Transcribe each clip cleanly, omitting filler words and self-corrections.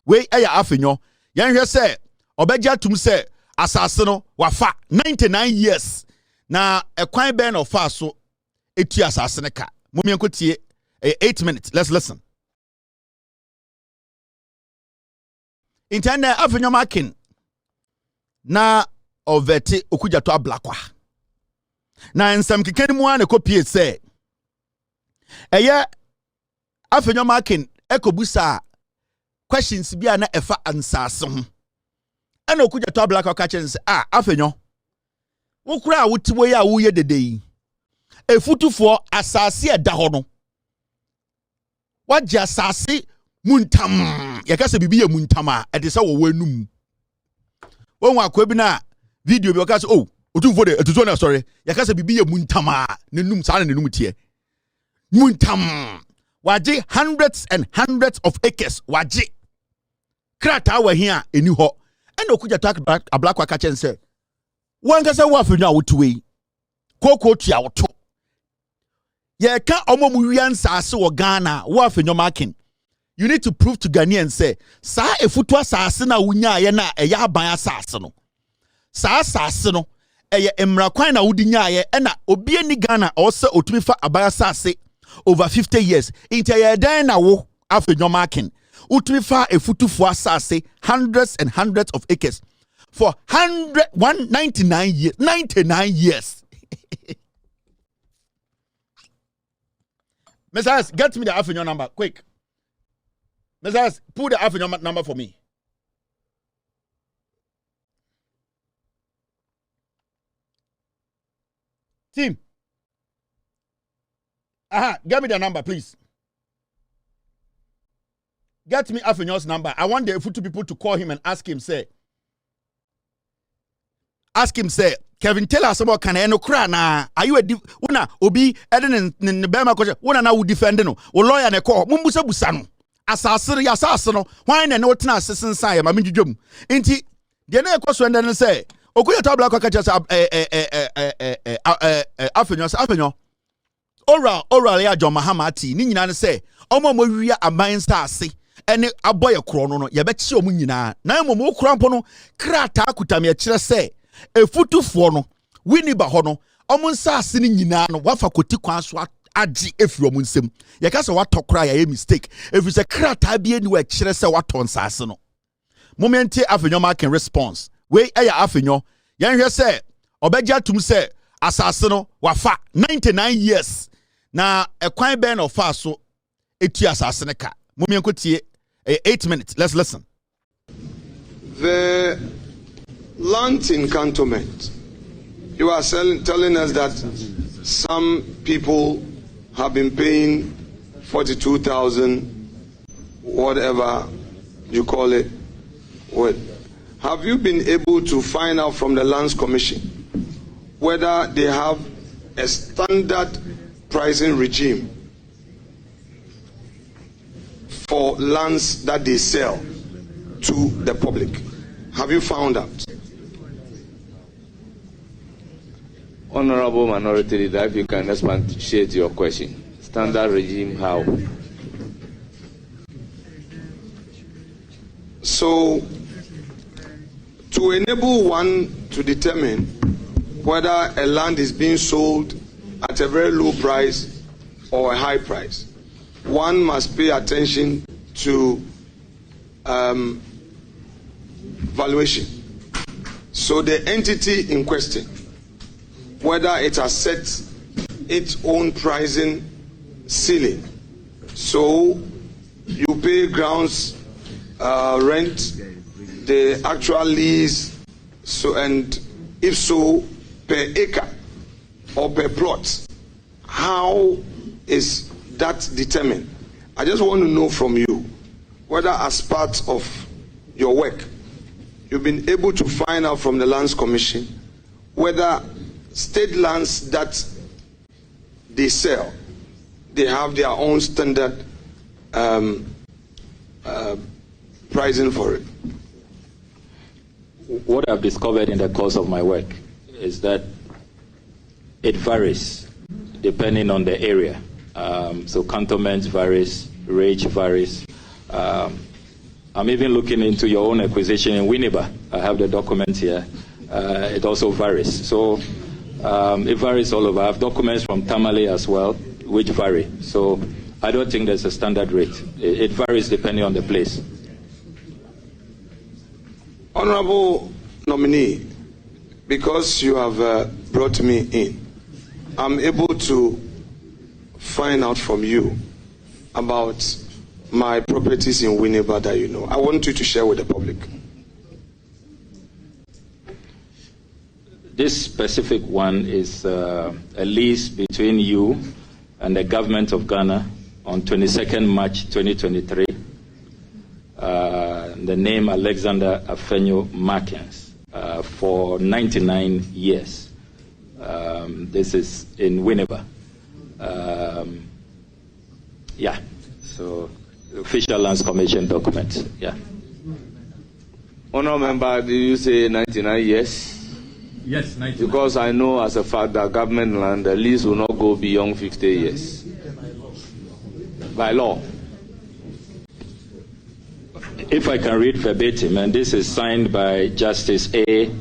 we eya Afenyo yanhwe se obegya tum se asase no wafa 99 years na ekwan ben of fa so etu asase ne ka momienkotie 8 minutes. Let's listen. Intende Afenyo Markin na oveti okudjato ablakwa na nsam kekani mu an ekopie se eye Afenyo Markin ekobusa questions bia na efa ansase ho ana okudjato ablakwa ka chense Afenyo wokura wotiwo ya wo ye dedei efutufo asase eda ho no wagye asase muntam yakase bibi ye muntam a ede se wo wanum won akwa bi na video bi okase otumfo de etuzo na sorry yakase bibi ye muntam a nenum sa na nenum tie muntam wagye hundreds and hundreds of acres wagye krata wa hia eni ho ena okuja talk ablakwa ka chense wankasa wo Afenyo a wotuwe koko tua woto ye ka omomu wiansa ase wo Ghana wo Afenyo Markin. You need to prove to Ghanaians say sa efutu asase na wunya ye na eya aban asase no sa asase no eye emrakwan na wudinya ye na obi ani Ghana ose otumi fa aban asase over 50 years into ye dan na wo Afenyo Markin utumi fa efutufo asase hundreds and hundreds of acres for 199 years 99 years. Messias, get me the Afenyo number quick. Messias, pull the Afenyo number for me. Team. Get me the number, please. Get me Afenyo's number. I want the Futu people to call him and ask him, say, Kevin, tell us about can no cry na. Are you a una obi eden in the Bema question? Una na would defend no. O lawyer ne call. Mumbusa busano. Asasiri ya sasono. Why na no tina assistant say ma minjum. Inti de na question then say. Okuya tabla kwa kacha Afenyo. Oral ya John Mahamati. Ni nyina ne say. Omo mo wia aman stase. Ene aboye kro no ye bechi omu nyina. Na mo mo kro mpo no krata akutame kire say. Efutufo no winiba ho no omunsa ase ni nyina no wafa koti kwan so agi efiri omunsem ye ka se watokora ya mistake efi se krata bia ni wa kire se waton sase no moment Afenyo Markin response we eya Afenyo yenhwe se obegya tum se asase no wafa 99 years na ekwan ben of fa so etu asase ne ka moment kotie 8 minutes. Let's listen. The land in cantonment. You are telling us that some people have been paying 42,000, whatever you call it. Well, have you been able to find out from the Lands Commission whether they have a standard pricing regime for lands that they sell to the public? Have you found out? Honorable Minority Leader, if you can expatiate your question. Standard regime, how? So, to enable one to determine whether a land is being sold at a very low price or a high price, one must pay attention to valuation. So the entity in question, whether it has set its own pricing ceiling, so you pay grounds rent, the actual lease, so and if so per acre or per plot, how is that determined? I just want to know from you whether as part of your work you've been able to find out from the Lands Commission whether state lands that they sell, they have their own standard pricing for it. What I've discovered in the course of my work is that it varies depending on the area. So cantonment varies, range varies. I'm even looking into your own acquisition in Winneba. I have the document here. It also varies. So it varies all over. I have documents from Tamale as well, which vary. So I don't think there's a standard rate. It varies depending on the place. Honorable nominee, because you have brought me in, I'm able to find out from you about my properties in Winneba that you know. I want you to share with the public. This specific one is a lease between you and the government of Ghana on 22nd March 2023. The name Alexander Afenyo Markin for 99 years. This is in Winneba. Yeah, so official Lands Commission document. Yeah. Honourable member, did you say 99 years? Yes, 99. Because I know as a fact that government land, the lease will not go beyond 50 years. By law. If I can read verbatim, and this is signed by Justice A.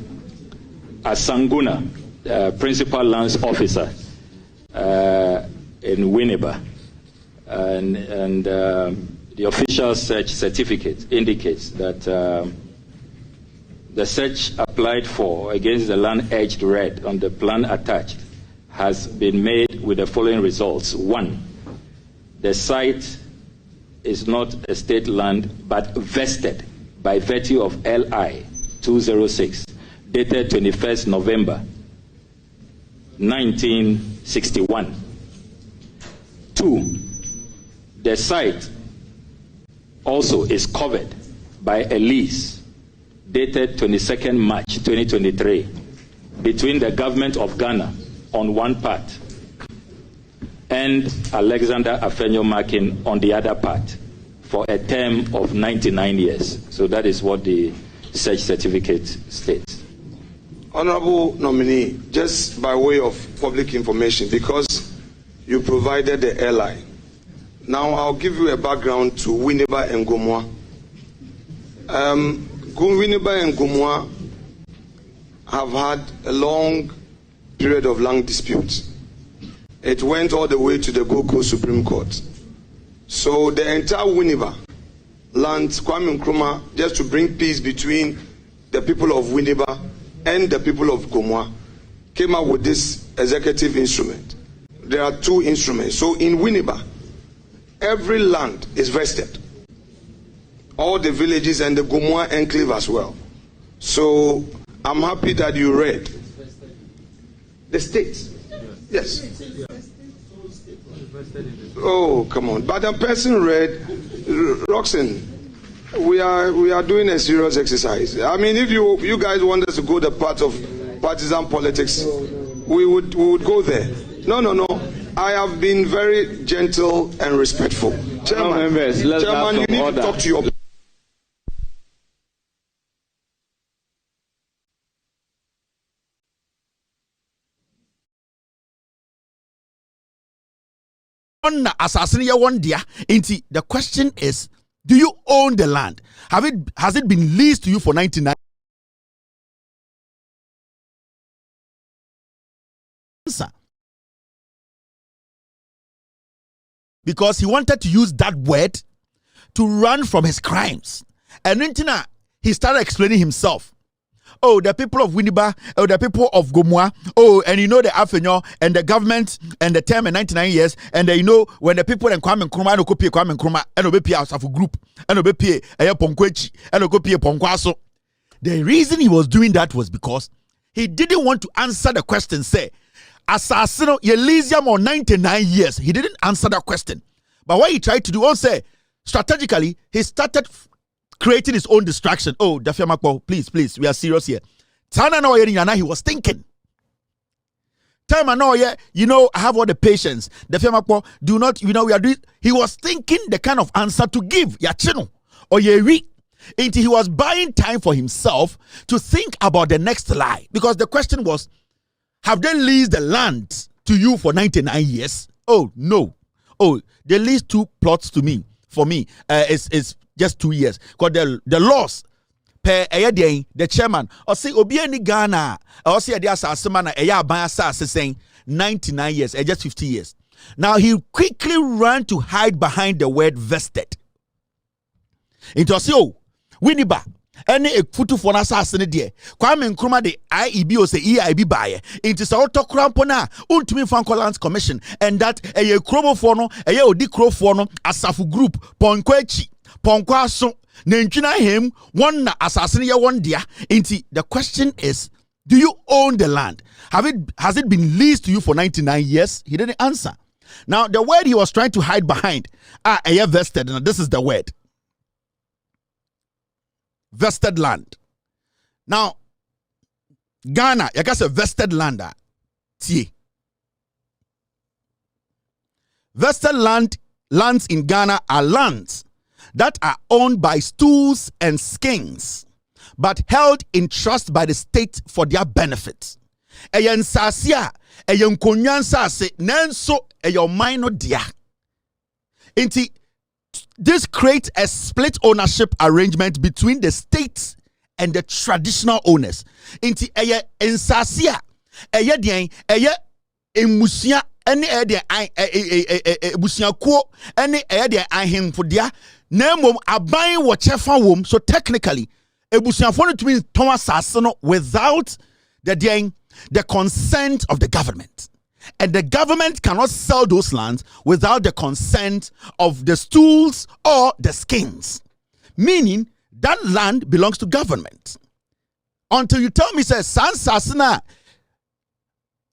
Asanguna, Principal Lands Officer in Winneba. And the official search certificate indicates that the search applied for against the land edged red on the plan attached has been made with the following results. 1, the site is not a state land but vested by virtue of LI 206 dated 21st November 1961. 2, the site also is covered by a lease dated 22nd March 2023 between the government of Ghana on one part and Alexander Afenyo Markin on the other part for a term of 99 years. So that is what the search certificate states. Honorable nominee, just by way of public information, because you provided the airline, now I'll give you a background to Winneba and Gomwa. Winneba and Gomwa have had a long period of land disputes. It went all the way to the Gold Coast Supreme Court. So the entire Winneba land, Kwame Nkrumah, just to bring peace between the people of Winneba and the people of Gomwa, came up with this executive instrument. There are 2 instruments. So in Winneba, every land is vested. All the villages and the Gomwa enclave as well. So I'm happy that you read. The states. Yes. Oh, come on. But the person read, Roxanne, we are doing a serious exercise. I mean, if you guys want us to go the path of partisan politics, we would go there. No. I have been very gentle and respectful. Chairman, you need to talk to your... The question is, do you own the land? Has it been leased to you for 99? Answer. Because he wanted to use that word to run from his crimes. And then he started explaining himself. Oh, the people of Winneba, oh, the people of Gomwa, oh, and you know the Afenyo and the government and the term in 99 years, and you know when the people in Kwame Nkrumah and copy Kwame Nkrumah and obey out of a group and obey Ponkwechi and copy Ponkwaso. The reason he was doing that was because he didn't want to answer the question. Say, Assassino, Elysium or 99 years. He didn't answer that question. But what he tried to do, also strategically, he started creating his own distraction. Oh, Dafia Makpo, please, we are serious here. Tana no he was thinking. Time I know, I have all the patience. Dafia Makpo, do not, we are doing. He was thinking the kind of answer to give. Yachino or Yeri. Until he was buying time for himself to think about the next lie. Because the question was, have they leased the land to you for 99 years? Oh, no. Oh, they leased 2 plots to me. For me, it's just 2 years. Because the laws per the chairman or say obi any Ghana or say the assassin saying 99 years, just 50 years. Now he quickly ran to hide behind the word vested. It was Winiba. Any ekutu for assassin dear. Kwame Nkrumah de IEB or say EIB buyer. It is auto crampona, ultimate Franco Lands Commission, and that a crobo forno, a odi crow forno, asafu group, ponkwechi, ponkwaso, nenchina him, one assassin ya one dia. Inti the question is, do you own the land? Has it been leased to you for 99 years? He didn't answer. Now the word he was trying to hide behind, vested, and this is the word. Vested land. Now, Ghana, you can say vested land. Vested lands in Ghana are lands that are owned by stools and skins, but held in trust by the state for their benefit. Eyen sasia, eyen konyan sase, nenso eyon minor dia. Inti. This creates a split ownership arrangement between the states and the traditional owners. Inti eye ensasia, eye dien, eye emusia, ene eye dien emusia ko, ene eye dien ahemfodia, nemom aban wo chefa wom. So technically, emusia fo no tumi ton asase no without the consent of the government. And the government cannot sell those lands without the consent of the stools or the skins. Meaning, that land belongs to government. Until you tell me, say, San Sasana,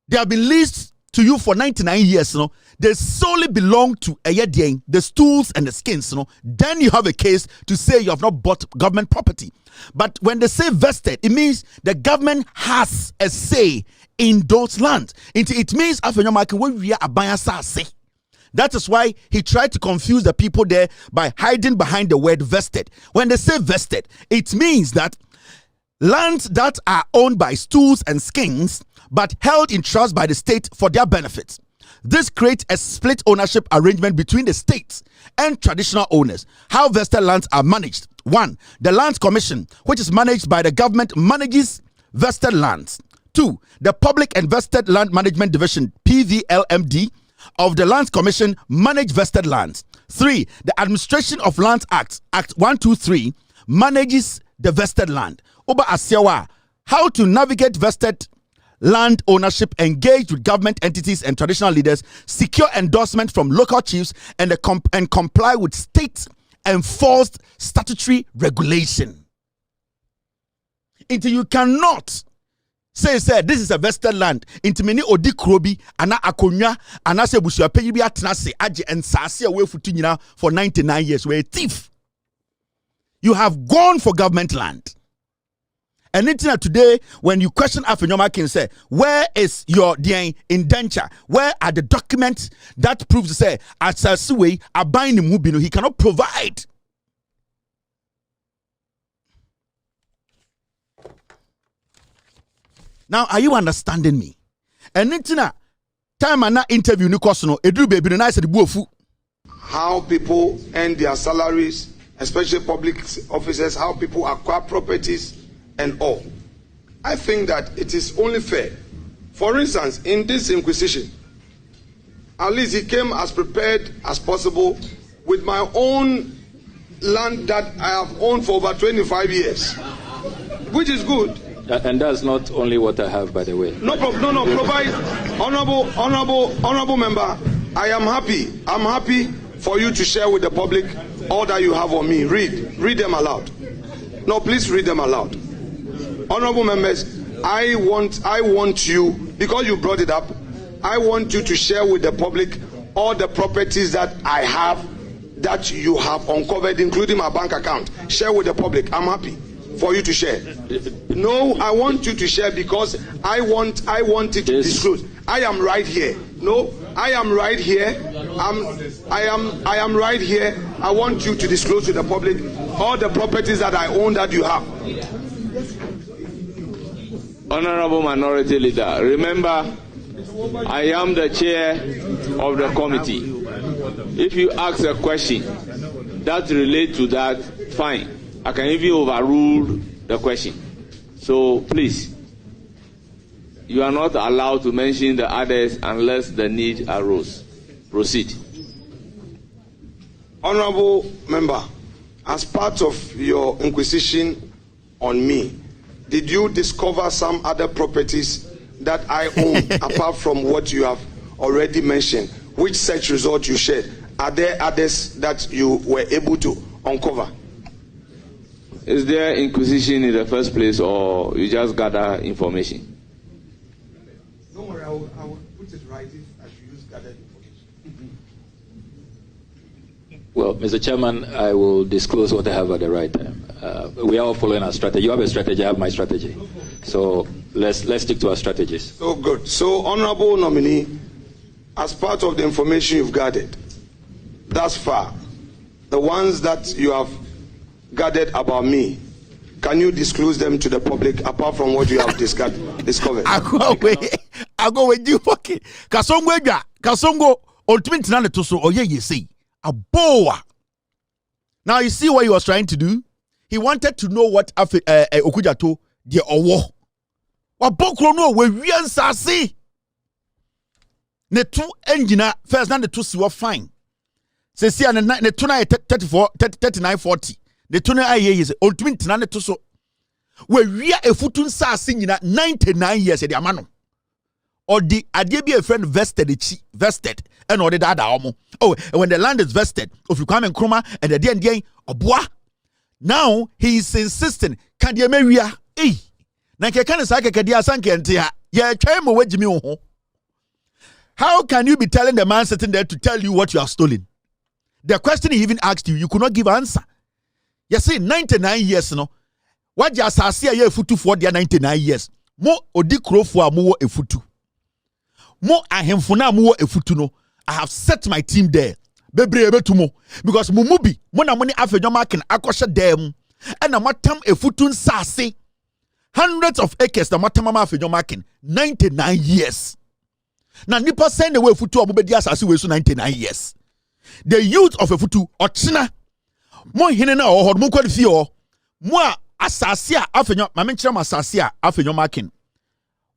they have been leased to you for 99 years, they solely belong to the stools and the skins, then you have a case to say you have not bought government property. But when they say vested, it means the government has a say in those lands. It means Afenyo Markin when we are abaya say. That is why he tried to confuse the people there by hiding behind the word vested. When they say vested, it means that lands that are owned by stools and skins but held in trust by the state for their benefits. This creates a split ownership arrangement between the states and traditional owners. How vested lands are managed. 1. The Lands Commission, which is managed by the government, manages vested lands. 2. The Public and Vested Land Management Division, PVLMD, of the Lands Commission manage vested lands. 3. The Administration of Lands Act, Act 123, manages the vested land. Oba Asiawa, how to navigate vested land ownership, engage with government entities and traditional leaders, secure endorsement from local chiefs, and comply with state-enforced statutory regulation. Until you cannot say this is a vested land. Into many odi krobi ana akonya ana se busu apeyi bi atena se age ensase away futu for 99 years. We're a thief. You have gone for government land. And today, when you question Afenyo Markin, say, where is your indenture? Where are the documents that prove to say, as a suway, a binding mubino, he cannot provide. Now, are you understanding me? And time and interview ni kosono edru baby no na say the buofu. How people earn their salaries, especially public officers, how people acquire properties and all. I think that it is only fair. For instance, in this inquisition, at least he came as prepared as possible with my own land that I have owned for over 25 years, which is good. And that's not only what I have, by the way. No problem. No. Provide, honorable member. I am happy. I'm happy for you to share with the public all that you have on me. Read them aloud. No, please read them aloud. Honorable members, I want you, because you brought it up, I want you to share with the public all the properties that I have, that you have uncovered, including my bank account. Share with the public. I'm happy for you to share. No, I want you to share because I want it to disclose. I am right here. No, I am right here. I am right here. I want you to disclose to the public all the properties that I own that you have. Honorable Minority Leader, remember, I am the chair of the committee. If you ask a question that relate to that, fine. I can even overrule the question. So please, you are not allowed to mention the others unless the need arose. Proceed. Honorable member, as part of your inquisition on me, did you discover some other properties that I own apart from what you have already mentioned? Which search result you shared? Are there others that you were able to uncover? Is there inquisition in the first place, or you just gather information? Don't worry, I will put it right if I should use gathered information. Well, Mr. Chairman, I will disclose what I have at the right time. We are all following our strategy. You have a strategy, I have my strategy. So let's stick to our strategies. So good. So, honorable nominee, as part of the information you've gathered thus far, the ones that you have gathered about me, can you disclose them to the public apart from what you have discovered? I go with you. Okay. Kasongo, ultimate nane to so oye ye say. A boa. Now you see what he was trying to do? He wanted to know what Okujato the owo. Wa bokro no we wiansase. Ne two engine first na ne two si fine. Se see ne two na 3940. Ne two na aye is ultimate na ne to so. We wia efutun sase nyina 99 years e de amano. Or the idea be a friend vested and or the dada omo. Oh, and when the land is vested, if you come and kroma and the day obwa. Now he is insisting, can you marry? Eh, Nanke can say kadia sanke entia. Yeah, try mo wejimi ho. How can you be telling the man sitting there to tell you what you have stolen? The question he even asked you, you could not give answer. You see, 99 years no. What you asase ye futu for their 99 years. Mo odi krofo amu e futu. Mo ahemfuna mo efutu no. I have set my team there. Bebre ebetumo because mumubi mo na mo ni Afenyo Markin akoshe dem. And na matam efutu nsase. Hundreds of acres na matam Afenyo Markin 99 years. Na nipa send away efutu omobedi asase we so 99 years. The youth of efutu ochina mo hine na ohod mo kwalifie o. Mo asase a Afenyo mame nkyerem asase a Afenyo Markin.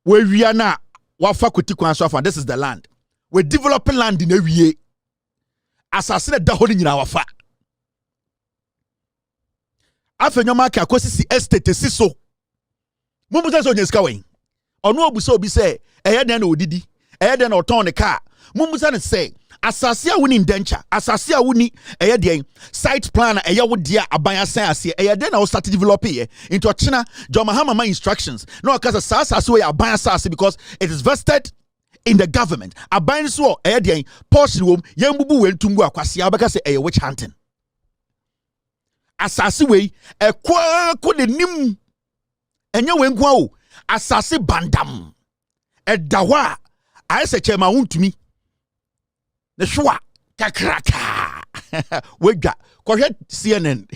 We wia na wafa kuti kwan so afa. This is the land. We developing land in ewie. Asase da hodi nyina wafa. Afenyo Markin akosisi estate siso. Mumusa so nyeska wen. Ono obusa obi se eye den na odidi. Eye den na oton ne car. Mumusa ne say asase a woni indenture. Asase a woni eye den site plan eye wo dia aban asan ase. Eye den na wo start develop here into China Joma Hamama instructions. No akasa asase we aban asase because it is vested in the government. Aban so eye den portion wom yembubu we ntumgu akwase abeka se eye witch hunting. Asase we ekwa ko de nim enye we nkwa o asase bandam edawa ayese chema wuntumi ne shwa kakraka wega kohwe CNN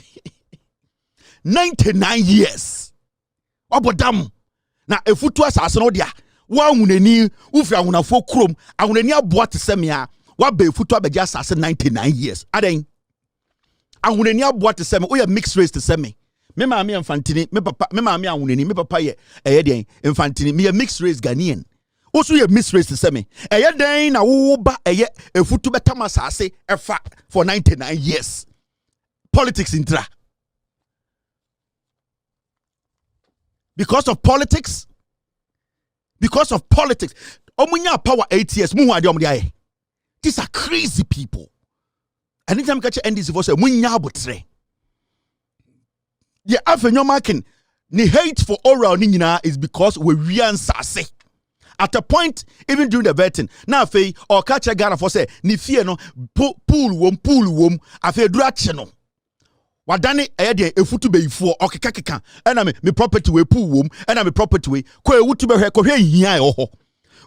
99 years obodam na efutu asase no dia wa hunani ufi ahunafo krom ahunani aboa tesemia wa ba efutu abeja asase 99 years aden ahunani aboa teseme o ya mixed race teseme me maami infantini me papa me maami ahunani me papa ye den infantini me mixed race Ghanaian also ye mixed race teseme den na wo ba efutu betama asase efa for 99 years politics intra because of politics omunya power 8 years mu ade omde aye. These are crazy people. Anytime catch NDC for say munya abotre the Afenyo Markin ni hate for oral ni nyina is because we ansase at a point even during the vetting na afei or catch a Ghana for say ni fear no pool wom afei durache no wadane de efutu beifo okekakeka ena me property we pool wom ena me property we ko ewutu be hwe ko hwe hia e ho.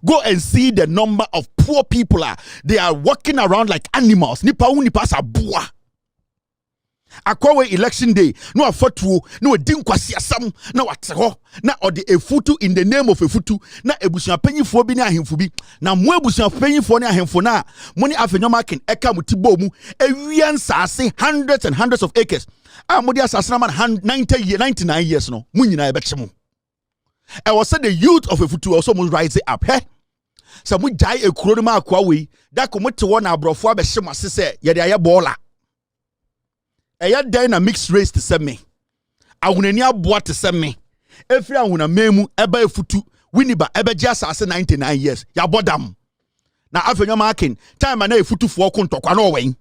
Go and see the number of poor people they are walking around like animals. Nipa saboa. Akwawe election day, no afotuo, no dinkwasi asam, na wateho, na ode efutu in the name of efutu, na ebusuan panyifo bi na ahemfo bi, na mo ebusuan panyifo ne ahemfo na mo ne Afenyo Markin eka mutibo mu, ewian sase hundreds and hundreds of acres. Mo dia sase na man 99 years no, mo nyina ebeche mo. I was said the youth of efutu also must rise up, he. So mo jai ekuro ma Akwawe, da ko mo te wo na abrofo abehye mase se ye de aye baller. Eya den na mixed race to send me. Awunani aboa to send me. Every awuna memu eba efutu winiba eba gya asase 99 years. Ya bodam. Na Afenyo Markin time na efutu fo ko ntokwa na owen.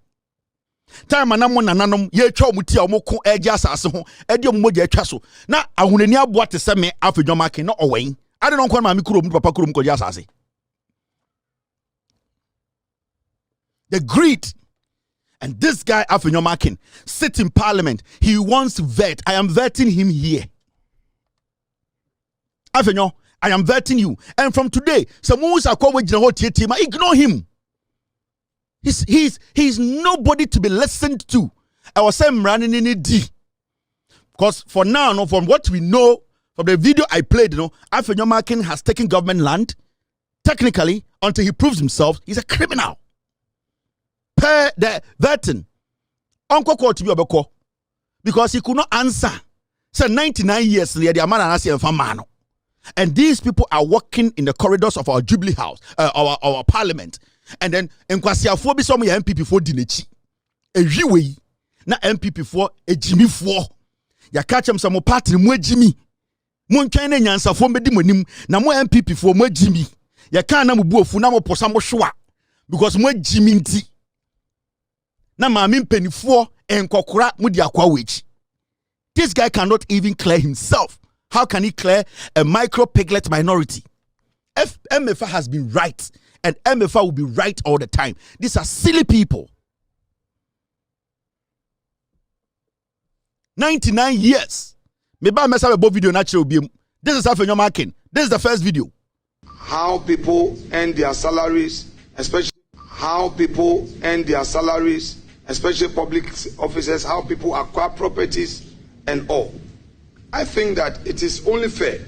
Time na mo nananom ye twa omuti a omoko egya asase ho ede omogya atwa so. Na awunani aboa to send me Afenyo Markin na owen. Ade no nkwa ma me kurom papa kurom ko gya asase. The greed. And this guy, Afenyo Markin, sits in parliament. He wants to vet. I am vetting him here. Afenyo, I am vetting you. And from today, someone who's ignore him. He's nobody to be listened to. I was saying running in it. Because for now, no, from what we know, from the video I played, Afenyo Markin has taken government land. Technically, until he proves himself, he's a criminal. Per the vetting, Uncle called to be obeko because he could not answer. So 99 years later, the man and these people are walking in the corridors of our Jubilee House, our Parliament, and then in Kwasiafo be some MPP for dinechi. A jiwe na MPP for a Jimmy for ya catch him some party mo Jimmy. Mon China nyansa for medi monim na mo MPP for mo Jimmy. Ya kan na mo buofu na mo posa mo hwa because mo Jimmy nti. Na mami mpenifo enkokora mudi akwawechi. This guy cannot even clear himself. How can he clear a micro piglet minority? MFA has been right, and MFA will be right all the time. These are silly people. 99 years. Maybe I mess up a video natural beam. This is Afenyo Markin. This is the first video. How people earn their salaries, especially public officers, how people acquire properties and all. I think that it is only fair.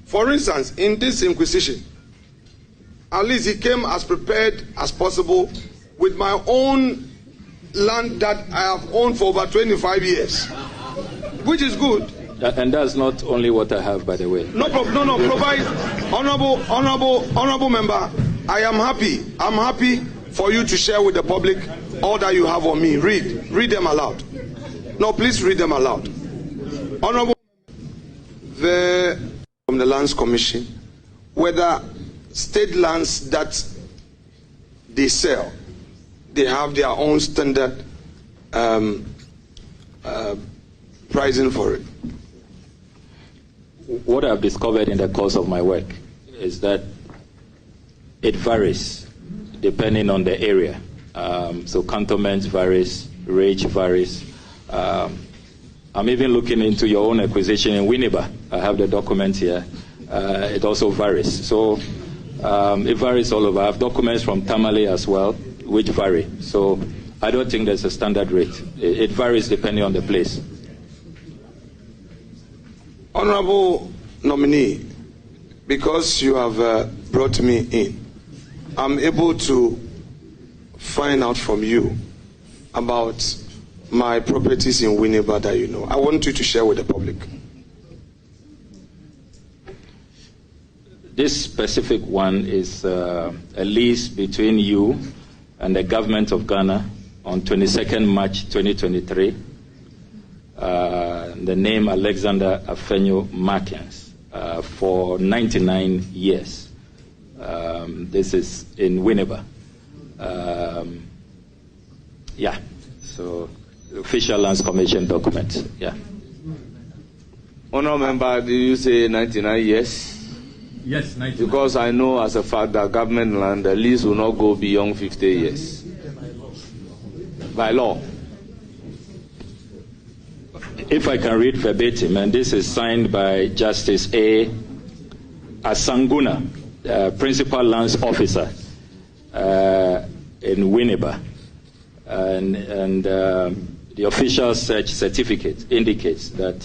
For instance, in this inquisition, at least he came as prepared as possible with my own land that I have owned for over 25 years, which is good. And that's not only what I have, by the way. No problem. No. Provide, honorable member. I am happy. I'm happy for you to share with the public all that you have on me. Read them aloud. No, please read them aloud. Honorable, from the Lands Commission, whether state lands that they sell, they have their own standard pricing for it. What I've discovered in the course of my work is that it varies depending on the area. So cantonment varies, range varies. I'm even looking into your own acquisition in Winneba. I have the document here. It also varies. So it varies all over. I have documents from Tamale as well, which vary. So I don't think there's a standard rate. It varies depending on the place. Honorable nominee, because you have brought me in, I'm able to find out from you about my properties in Winneba that you know. I want you to share with the public. This specific one is a lease between you and the government of Ghana on 22nd March 2023. The name Alexander Afenyo Markin for 99 years. This is in Winneba. Yeah, so official Lands Commission document. Yeah. Honourable member, did you say 99 years? Yes, 99. Because I know as a fact that government land, the lease will not go beyond 50 years. By law. If I can read verbatim, and this is signed by Justice A. Asanguna, Principal Lands Officer in Winneba. And the official search certificate indicates that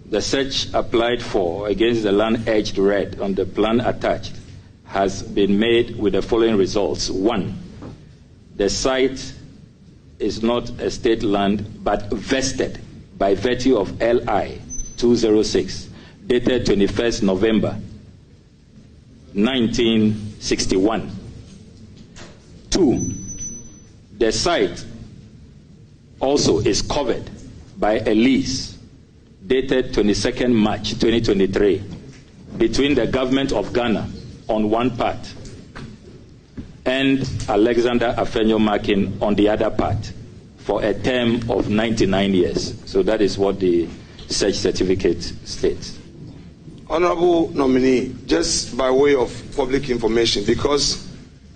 the search applied for against the land edged red on the plan attached has been made with the following results. 1, the site is not a state land but vested by virtue of LI 206 dated 21st November 1961. 2, the site also is covered by a lease dated 22nd March 2023 between the government of Ghana on one part and Alexander Afenyo Markin on the other part for a term of 99 years. So that is what the search certificate states. Honorable nominee, just by way of public information, because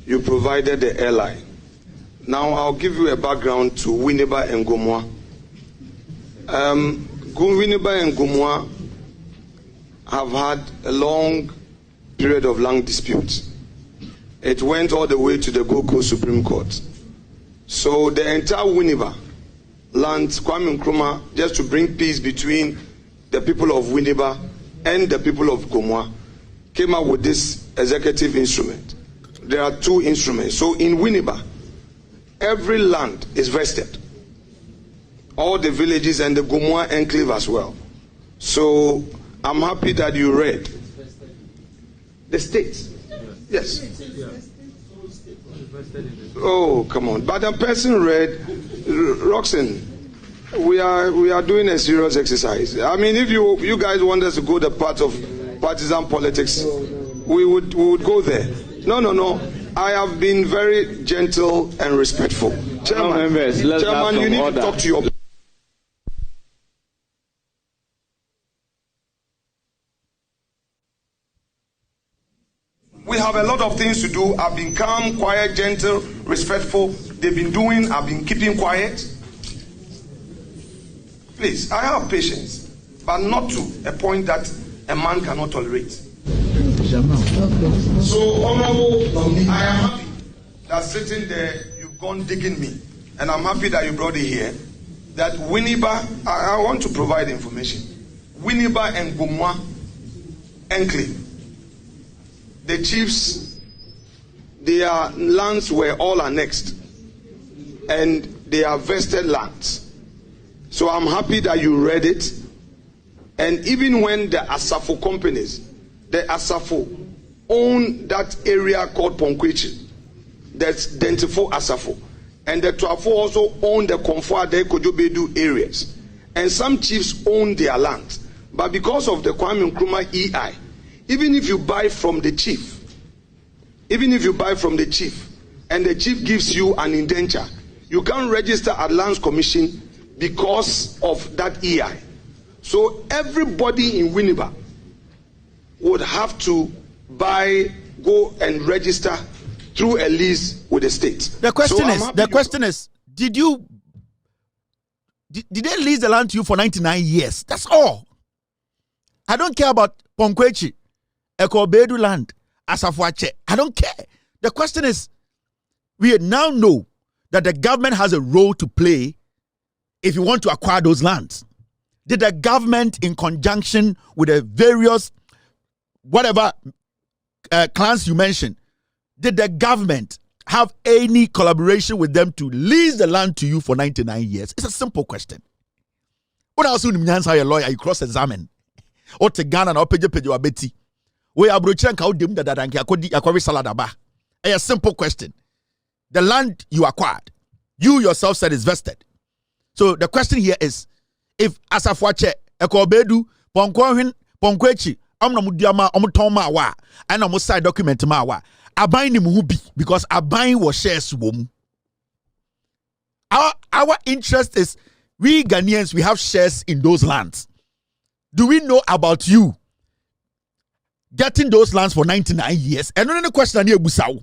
you provided the airline, now I'll give you a background to Winneba and Gomwa. Winneba and Gomwa have had a long period of land disputes. It went all the way to the Gold Coast Supreme Court. So the entire Winneba land, Kwame Nkrumah, just to bring peace between the people of Winneba and the people of Gomwa, came up with this executive instrument. There are 2 instruments. So in Winneba, every land is vested. All the villages and the Gomwa enclave as well. So I'm happy that you read. The states. Yes. Oh, come on. But the person read, Roxanne, we are doing a serious exercise. I mean, if you guys want us to go the path of partisan politics, we would go there. No. I have been very gentle and respectful. Chairman, you need to talk to your... We have a lot of things to do. I've been calm, quiet, gentle, respectful. They've been doing, I've been keeping quiet. Please, I have patience, but not to a point that a man cannot tolerate. So, Honorable, I am happy that sitting there, you've gone digging me. And I'm happy that you brought it here. That Winneba, I want to provide information. Winneba and Gomwa enclave. The chiefs, their lands were all annexed. And they are vested lands. So I'm happy that you read it. And even when the Asafo companies, the Asafo own that area called Ponkwechi, that's Dentifo Asafo. And the Tuafo also own the Komfo-Ade Kojobedu areas. And some chiefs own their land. But because of the Kwame Nkrumah EI, even if you buy from the chief, and the chief gives you an indenture, you can't register at Lands Commission because of that EI. So everybody in Winneba would have to go and register through a lease with the state. The question is, did they lease the land to you for 99 years? That's all. I don't care about Ponkwechi, Ekobedu land, Asafwache. I don't care. The question is, we now know that the government has a role to play if you want to acquire those lands. Did the government, in conjunction with the various whatever clans you mentioned, did the government have any collaboration with them to lease the land to you for 99 years? It's a simple question. What else would you answer a lawyer? You cross-examine. Or to Ghana or page wabeti. We are broaching dem da danki akodi saladaba. A simple question. The land you acquired, you yourself said is vested. So the question here is, if Asafwache, Ekobedu, Ponkwechi, Amnamudiama, Omutoma wa, and Amusai document mawa, Abain ni muhubi, because Abain was shares wom. Our interest is, we Ghanaians, we have shares in those lands. Do we know about you getting those lands for 99 years? And another question here, Busau.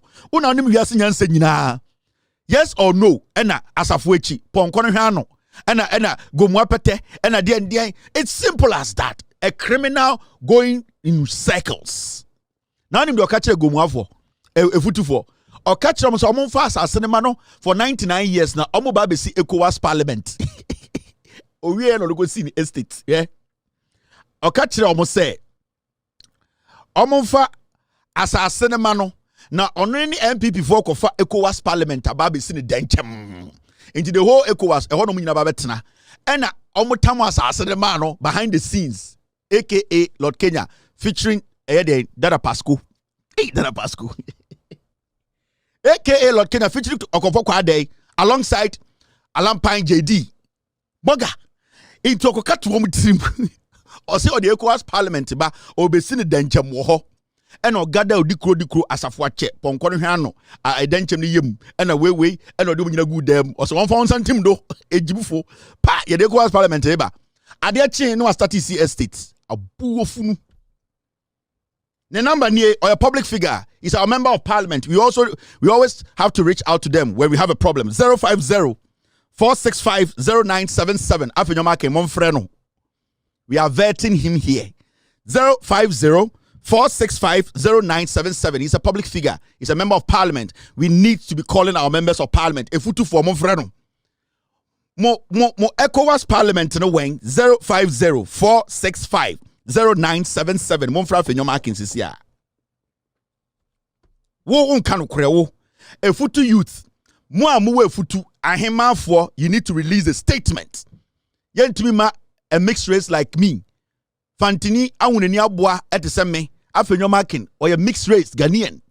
Yes or no? Ena Asafwechi, Ponkono, Ena Gomwapete, Ena DNDI. It's simple as that. A criminal going in circles. Now, I'm catch a Gomwafo, a futufo. or catch them so among fast as cinemano for 99 years now. Omo baby see ECOWAS Parliament. Oh, we are not going to see the estate. Yeah. Or catch them almost say. Omo fa as a cinemano. Now, on any MPP for ECOWAS Parliament, a baby seen the denchem into the whole ECOWAS, a honor mina babetina, and Omotamas as a mano behind the scenes, aka Lord Kenya, featuring Dada Pasco, Dada Pasco, aka Lord Kenya, featuring Okofo Day alongside Alampine JD, Boga, into Okokatu team, or say on the ECOWAS Parliament, ba or be seen the denchem woho. Eno gada odikro asafoache ponkoro hwano a edenchem ne yem ena wewe ena odi nyina gu dem o so won fa santim do ejibufo pa ye de ECOWAS Parliament eba ade achi no start see estate abuofunu the number near or a public figure is our member of parliament. We always have to reach out to them when we have a problem. 050-465-0977 Afenyo Markin Monfreno. We are vetting him here. 050-465-0977. He's a public figure. He's a member of parliament. We need to be calling our members of parliament. Efutu for Monfreno. Mo ECOWAS parliament no wing 050-465-0977. Monfra Afenyo Markin sisia. Wo unkanu krewo. Efutu youth. Mo amuwe efutu ahemafo. You need to release a statement. Yentumi ma a mixed race like me. Fantini awuneni abwa eteseme Afenyo Markin or a mixed race Ghanaian.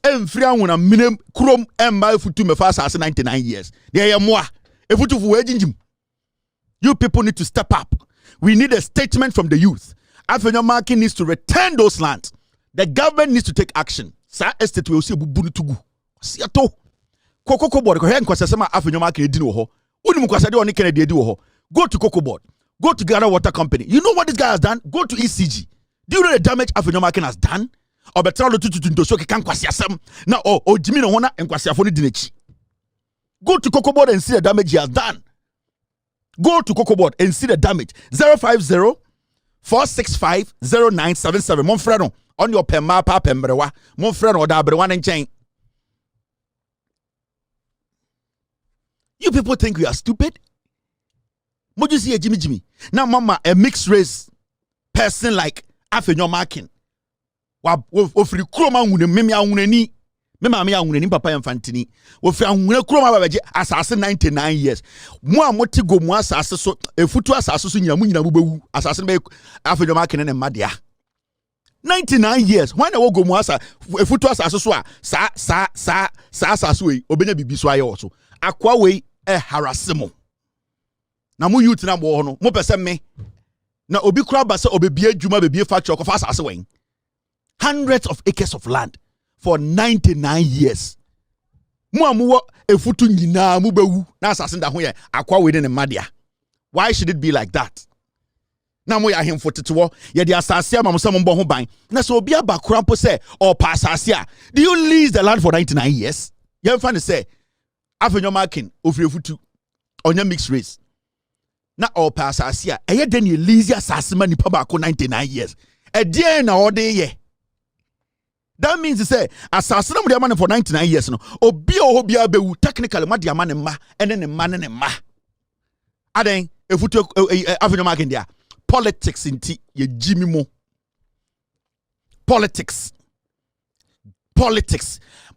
Emfri awuna minem krom emba efutu mefa asase 99 years. Dey yemwa efutu fu wejinjim. You people need to step up. We need a statement from the youth. Afenyo Markin needs to return those lands. The government needs to take action. Sa estate we osi bubu tugu. Siato. Kokoko board ko he nkwasasema Afenyo Markin edi no ho. Uni mkwasade oni Kennedy edi wo ho. Go to Cocoa Board. Go to Ghana Water Company. You know what this guy has done? Go to ECG. Do you know the damage Afenyo Markin has done? Or better to so can kwasiasem. Now Jimmy no wana enkwasiafo ni dinechi. Go to Cocoa Board and see the damage he has done. Go to Cocoa Board and see the damage. 050-465-0977. Mon frère no on your pemma pa pembrewa. Mon frère no da brewa nchen. You people think we are stupid? What you see a Jimmy? Now, mama, a mixed race person like Afenyo Markin. Wa free kroma ngune meme anguneni. Mema me anguneni papa infantini. Wo free angune kroma babaje asase 99 years. Mo amoti go mo asase so efutu asase so nyina mu bewu. Asase be Afenyo Markin ne madea. 99 years. When wo go mo asa efutu asase so a sa asase we obenya bibi so aye wo so. Akwa we harassment. Na mu youth na bo no mo pese me na obi kura ba se obebie djuma bebie factory ko fa asase wen hundreds of acres of land for 99 years mu amuwo efutu nyina mu bewu na asase nda ho ye akwa we ne madia. Why should it be like that? Na mo ya hemfo tetewo ye de asase ama mo se mo bo ho ban na so obi aba kura po se o pa asase a do you lease the land for 99 years? Ye mfa ne se Afenyo Markin ofri efutu onya mixed race na all pass asia eye den ye lease asase ma nipa ba ko 99 years e die na ode ye. That means to say asase na mo de man for 99 years no obi o bia bewu technically ma de man ne ma ene ne ma ne ma aden efutu Afenyo Markin dia politics inti ye jimi mo politics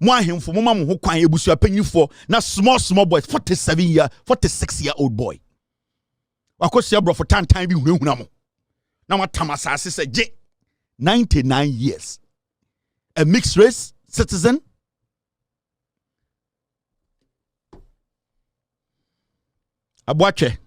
mo ahemfo mo ma mo ho kwan ebusu apanyifo na small boys 46-year-old boy wakosia bro for time bi hunahuna mo na watam asase se je 99 years a mixed race citizen. Abwache